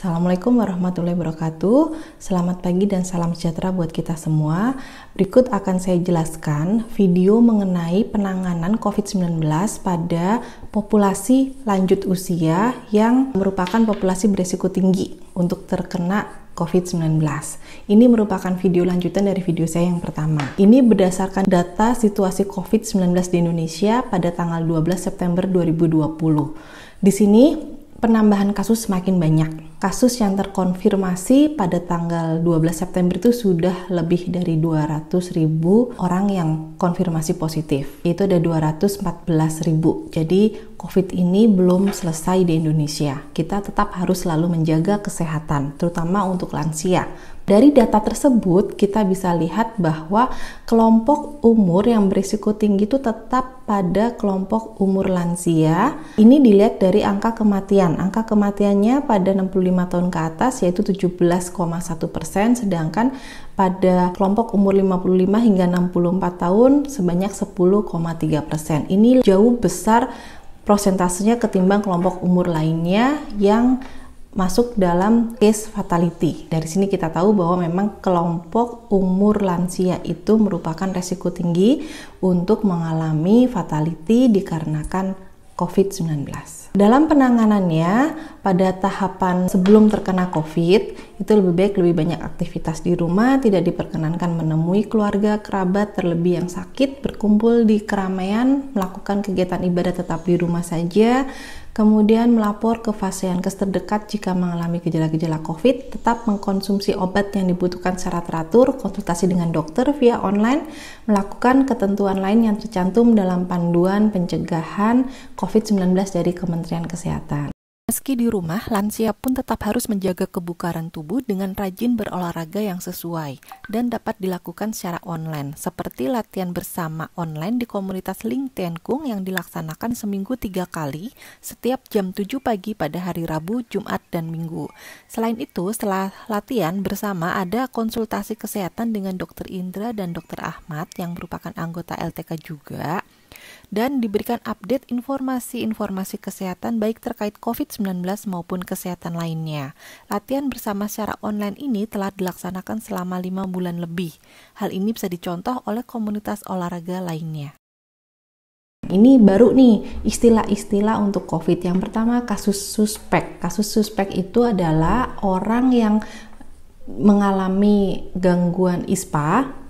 Assalamualaikum warahmatullahi wabarakatuh. Selamat pagi dan salam sejahtera buat kita semua. Berikut akan saya jelaskan video mengenai penanganan COVID-19 pada populasi lanjut usia yang merupakan populasi berisiko tinggi untuk terkena COVID-19. Ini merupakan video lanjutan dari video saya yang pertama. Ini berdasarkan data situasi COVID-19 di Indonesia pada tanggal 12 September 2020. Di sini penambahan kasus semakin banyak. Kasus yang terkonfirmasi pada tanggal 12 September itu sudah lebih dari 200.000 orang yang konfirmasi positif. Itu ada 214.000. Jadi COVID ini belum selesai di Indonesia. Kita tetap harus selalu menjaga kesehatan, terutama untuk lansia. Dari data tersebut, kita bisa lihat bahwa kelompok umur yang berisiko tinggi itu tetap pada kelompok umur lansia. Ini dilihat dari angka kematian. Angka kematiannya pada 65 tahun ke atas yaitu 17,1%, sedangkan pada kelompok umur 55 hingga 64 tahun sebanyak 10,3%. Ini jauh besar prosentasenya ketimbang kelompok umur lainnya yang masuk dalam case fatality. Dari sini kita tahu bahwa memang kelompok umur lansia itu merupakan resiko tinggi untuk mengalami fatality dikarenakan COVID-19. Dalam penanganannya, pada tahapan sebelum terkena COVID, itu lebih banyak aktivitas di rumah, tidak diperkenankan menemui keluarga, kerabat, terlebih yang sakit, berkumpul di keramaian, melakukan kegiatan ibadah tetap di rumah saja, kemudian melapor ke vaskes terdekat jika mengalami gejala-gejala COVID, tetap mengkonsumsi obat yang dibutuhkan secara teratur, konsultasi dengan dokter via online, melakukan ketentuan lain yang tercantum dalam panduan pencegahan COVID-19 dari Kementerian Kesehatan. Meski di rumah, lansia pun tetap harus menjaga kebugaran tubuh dengan rajin berolahraga yang sesuai dan dapat dilakukan secara online, seperti latihan bersama online di komunitas Ling Tien Kung yang dilaksanakan seminggu 3 kali setiap jam 7 pagi pada hari Rabu, Jumat, dan Minggu. Selain itu, setelah latihan bersama ada konsultasi kesehatan dengan Dr. Indra dan Dr. Ahmad yang merupakan anggota LTK juga, dan diberikan update informasi-informasi kesehatan baik terkait COVID-19 maupun kesehatan lainnya. Latihan bersama secara online ini telah dilaksanakan selama 5 bulan lebih. Hal ini bisa dicontoh oleh komunitas olahraga lainnya. Ini baru nih istilah-istilah untuk COVID. Yang pertama, kasus suspek. Kasus suspek itu adalah orang yang mengalami gangguan ISPA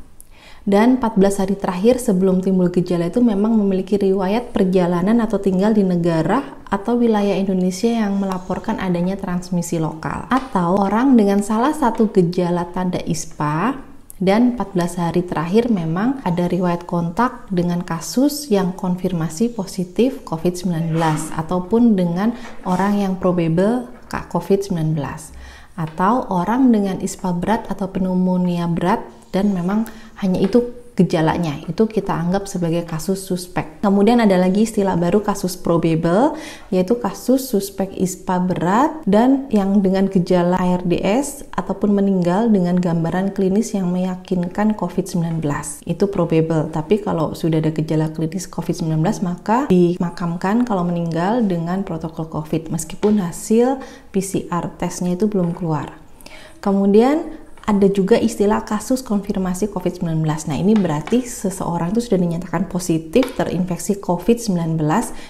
dan 14 hari terakhir sebelum timbul gejala itu memang memiliki riwayat perjalanan atau tinggal di negara atau wilayah Indonesia yang melaporkan adanya transmisi lokal. Atau orang dengan salah satu gejala tanda ISPA dan 14 hari terakhir memang ada riwayat kontak dengan kasus yang konfirmasi positif COVID-19 ataupun dengan orang yang probable COVID-19 atau orang dengan ISPA berat atau pneumonia berat dan memang hanya itu gejalanya, itu kita anggap sebagai kasus suspek. Kemudian ada lagi istilah baru kasus probable, yaitu kasus suspek ISPA berat dan yang dengan gejala ARDS ataupun meninggal dengan gambaran klinis yang meyakinkan COVID-19. Itu probable, tapi kalau sudah ada gejala klinis COVID-19 maka dimakamkan kalau meninggal dengan protokol COVID meskipun hasil PCR tesnya itu belum keluar. Kemudian ada juga istilah kasus konfirmasi COVID-19. Nah, ini berarti seseorang itu sudah dinyatakan positif terinfeksi COVID-19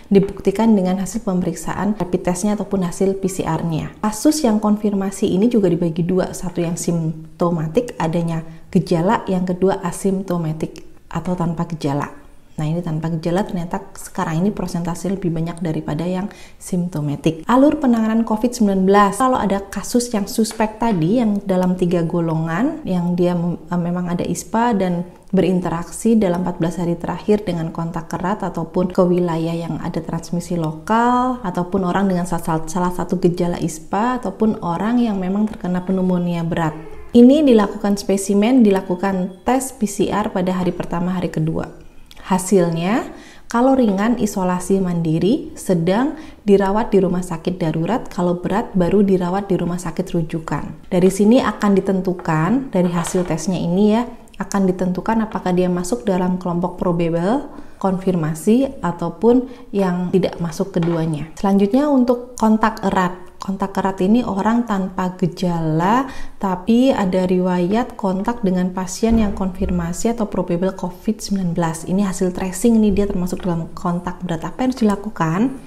dibuktikan dengan hasil pemeriksaan rapid testnya ataupun hasil PCR-nya. Kasus yang konfirmasi ini juga dibagi dua, satu yang simptomatik adanya gejala, yang kedua asimptomatik atau tanpa gejala. Nah, ini tanpa gejala ternyata sekarang ini persentase lebih banyak daripada yang simptomatik. Alur penanganan COVID-19, kalau ada kasus yang suspek tadi yang dalam 3 golongan, yang dia memang ada ISPA dan berinteraksi dalam 14 hari terakhir dengan kontak erat ataupun ke wilayah yang ada transmisi lokal ataupun orang dengan salah satu gejala ISPA ataupun orang yang memang terkena pneumonia berat. Ini dilakukan spesimen, dilakukan tes PCR pada hari pertama, hari kedua. Hasilnya, kalau ringan isolasi mandiri, sedang dirawat di rumah sakit darurat, kalau berat baru dirawat di rumah sakit rujukan. Dari sini akan ditentukan, dari hasil tesnya ini ya, akan ditentukan apakah dia masuk dalam kelompok probable, konfirmasi, ataupun yang tidak masuk keduanya. Selanjutnya untuk kontak erat. Kontak erat ini orang tanpa gejala, tapi ada riwayat kontak dengan pasien yang konfirmasi atau probable COVID-19. Ini hasil tracing, ini dia termasuk dalam kontak berat. Apa yang harus dilakukan?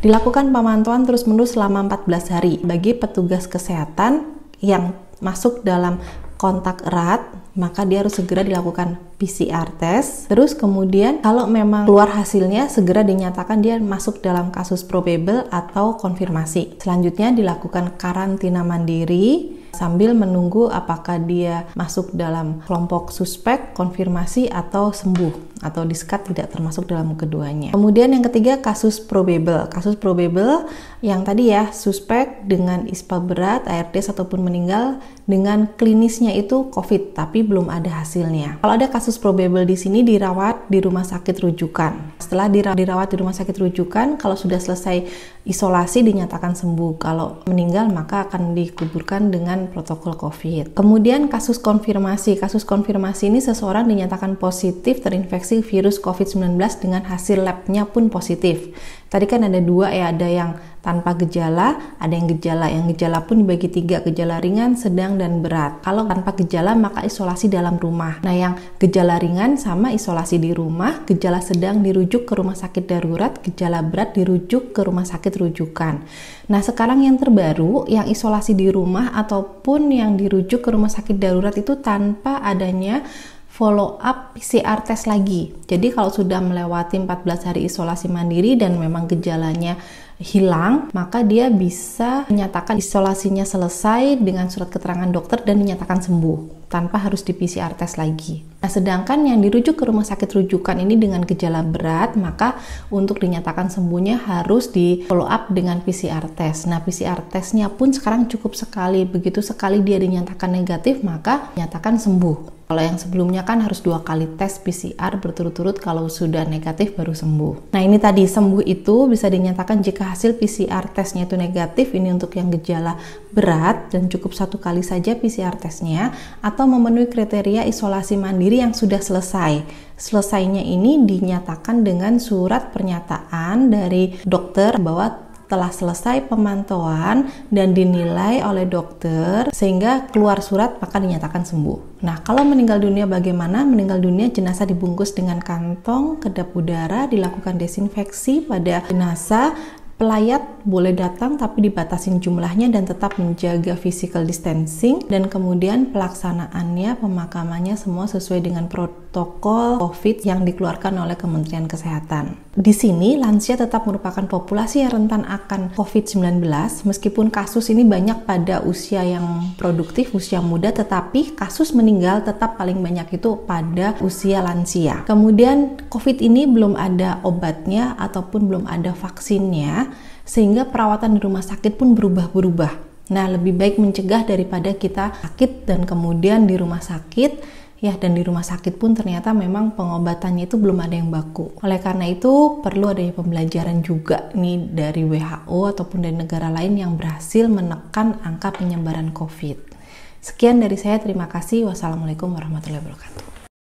Dilakukan pemantauan terus-menerus selama 14 hari bagi petugas kesehatan yang masuk dalam kontak erat, maka dia harus segera dilakukan PCR test. Terus kemudian kalau memang keluar hasilnya, segera dinyatakan dia masuk dalam kasus probable atau konfirmasi. Selanjutnya dilakukan karantina mandiri sambil menunggu apakah dia masuk dalam kelompok suspek, konfirmasi, atau sembuh, atau diskat tidak termasuk dalam keduanya. Kemudian yang ketiga, kasus probable. Kasus probable yang tadi ya, suspek dengan ISPA berat, ARDS ataupun meninggal dengan klinisnya itu COVID, tapi belum ada hasilnya. Kalau ada kasus probable di sini dirawat di rumah sakit rujukan. Setelah dirawat di rumah sakit rujukan, kalau sudah selesai isolasi dinyatakan sembuh. Kalau meninggal maka akan dikuburkan dengan protokol COVID. Kemudian kasus konfirmasi. Kasus konfirmasi ini seseorang dinyatakan positif terinfeksi virus COVID-19 dengan hasil labnya pun positif. Tadi kan ada dua ya, ada yang tanpa gejala, ada yang gejala. Yang gejala pun dibagi 3, gejala ringan, sedang, dan berat. Kalau tanpa gejala maka isolasi dalam rumah. Nah, yang gejala ringan sama isolasi di rumah, gejala sedang dirujuk ke rumah sakit darurat, gejala berat dirujuk ke rumah sakit rujukan. Nah, sekarang yang terbaru, yang isolasi di rumah ataupun yang dirujuk ke rumah sakit darurat itu tanpa adanya follow up PCR test lagi. Jadi kalau sudah melewati 14 hari isolasi mandiri dan memang gejalanya hilang, maka dia bisa menyatakan isolasinya selesai dengan surat keterangan dokter dan dinyatakan sembuh tanpa harus di PCR test lagi. Nah, sedangkan yang dirujuk ke rumah sakit rujukan ini dengan gejala berat, maka untuk dinyatakan sembuhnya harus di follow up dengan PCR test. Nah, PCR testnya pun sekarang cukup sekali. Begitu sekali dia dinyatakan negatif, maka dinyatakan sembuh. Kalau yang sebelumnya kan harus 2 kali tes PCR berturut-turut, kalau sudah negatif baru sembuh. Nah, ini tadi sembuh itu bisa dinyatakan jika hasil PCR testnya itu negatif, ini untuk yang gejala berat dan cukup 1 kali saja PCR testnya, atau memenuhi kriteria isolasi mandiri yang sudah selesai. Selesainya ini dinyatakan dengan surat pernyataan dari dokter bahwa telah selesai pemantauan dan dinilai oleh dokter sehingga keluar surat maka dinyatakan sembuh. Nah, kalau meninggal dunia bagaimana? Meninggal dunia jenazah dibungkus dengan kantong kedap udara, dilakukan desinfeksi pada jenazah. Pelayat boleh datang tapi dibatasin jumlahnya dan tetap menjaga physical distancing, dan kemudian pelaksanaannya, pemakamannya semua sesuai dengan protokol COVID yang dikeluarkan oleh Kementerian Kesehatan. Di sini lansia tetap merupakan populasi yang rentan akan COVID-19 meskipun kasus ini banyak pada usia yang produktif, usia muda, tetapi kasus meninggal tetap paling banyak itu pada usia lansia. Kemudian COVID ini belum ada obatnya ataupun belum ada vaksinnya, sehingga perawatan di rumah sakit pun berubah-berubah. Nah, lebih baik mencegah daripada kita sakit dan kemudian di rumah sakit, ya, dan di rumah sakit pun ternyata memang pengobatannya itu belum ada yang baku. Oleh karena itu perlu adanya pembelajaran juga nih dari WHO ataupun dari negara lain yang berhasil menekan angka penyebaran COVID. Sekian dari saya, terima kasih. Wassalamualaikum warahmatullahi wabarakatuh.